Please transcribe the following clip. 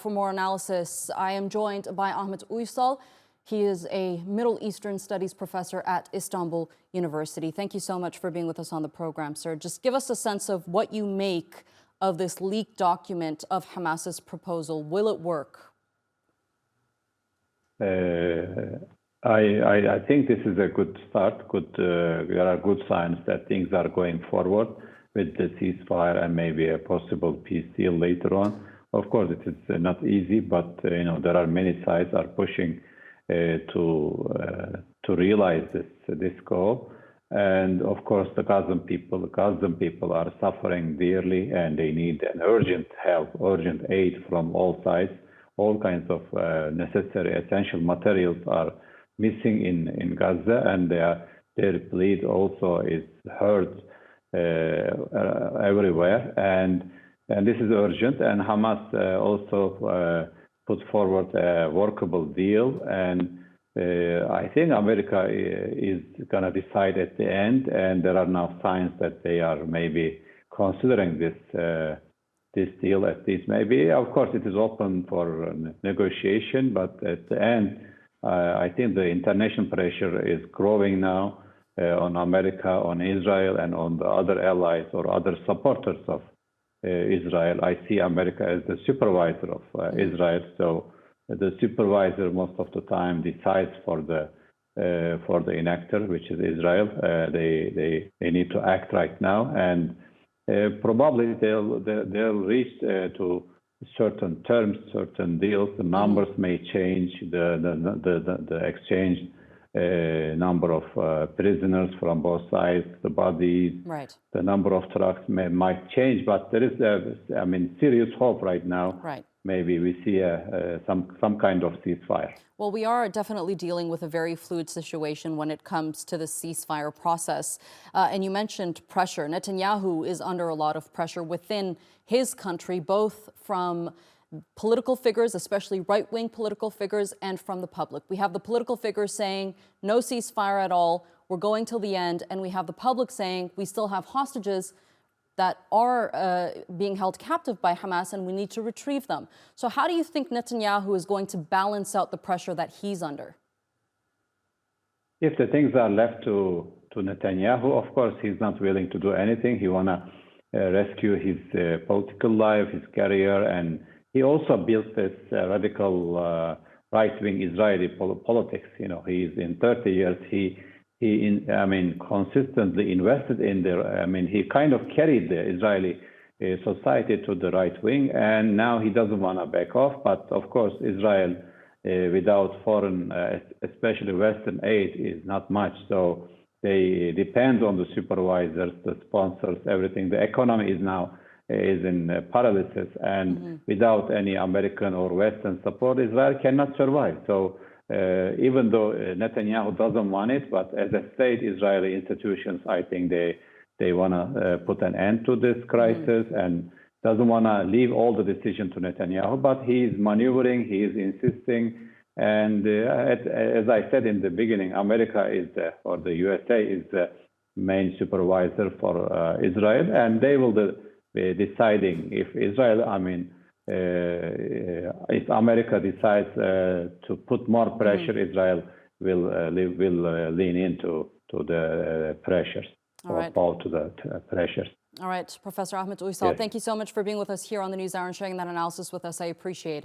for more analysis. I am joined by Ahmet Uysal. He is a Middle Eastern Studies professor at Istanbul University. Thank you so much for being with us on the program, sir. Just give us a sense of what you make of this leaked document of Hamas's proposal. Will it work? I think this is a good start. There are good signs that things are going forward with the ceasefire and maybe a possible peace deal later on. Of course, it is not easy, but there are many sides are pushing to realize this goal. And of course, the Gazan people are suffering dearly, and they need an urgent help, urgent aid from all sides. All kinds of necessary, essential materials are missing in Gaza, and their plead also is heard everywhere. And this is urgent. And Hamas also put forward a workable deal, and I think America is going to decide at the end. And there are now signs that they are maybe considering this deal at least. Maybe, of course, it is open for negotiation, but at the end, I think the international pressure is growing now on America, on Israel, and on the other allies or other supporters of Israel. I see America as the supervisor of Israel, so the supervisor most of the time decides for the enactor, which is Israel. They need to act right now, and probably they'll reach to certain terms, certain deals. The numbers may change. The exchange number of prisoners from both sides, the bodies, right. The number of trucks might change, but there is serious hope right now. Right. Maybe we see some kind of ceasefire. Well, we are definitely dealing with a very fluid situation when it comes to the ceasefire process. And you mentioned pressure. Netanyahu is under a lot of pressure within his country, both from political figures, especially right-wing political figures, and from the public. We have the political figures saying no ceasefire at all, we're going till the end, and we have the public saying we still have hostages that are being held captive by Hamas and we need to retrieve them. So how do you think Netanyahu is going to balance out the pressure that he's under? If the things are left to Netanyahu, of course, he's not willing to do anything. He want to rescue his political life, his career, and he also built this radical right-wing Israeli politics. He's in 30 years, he consistently invested in he kind of carried the Israeli society to the right wing, and now he doesn't want to back off. But of course, Israel, without foreign, especially Western aid, is not much. So they depend on the supervisors, the sponsors, everything. The economy is in paralysis, and without any American or Western support, Israel cannot survive. So even though Netanyahu doesn't want it, but as a state, Israeli institutions, I think they want to put an end to this crisis and doesn't want to leave all the decision to Netanyahu. But he is maneuvering, he is insisting, and as I said in the beginning, America or the USA is the main supervisor for Israel, and they will be deciding if Israel, if America decides to put more pressure, Israel will lean into the pressures or fall to the pressures. All right, Professor Ahmet Uysal, Yes. Thank you so much for being with us here on the NewsHour and sharing that analysis with us. I appreciate it.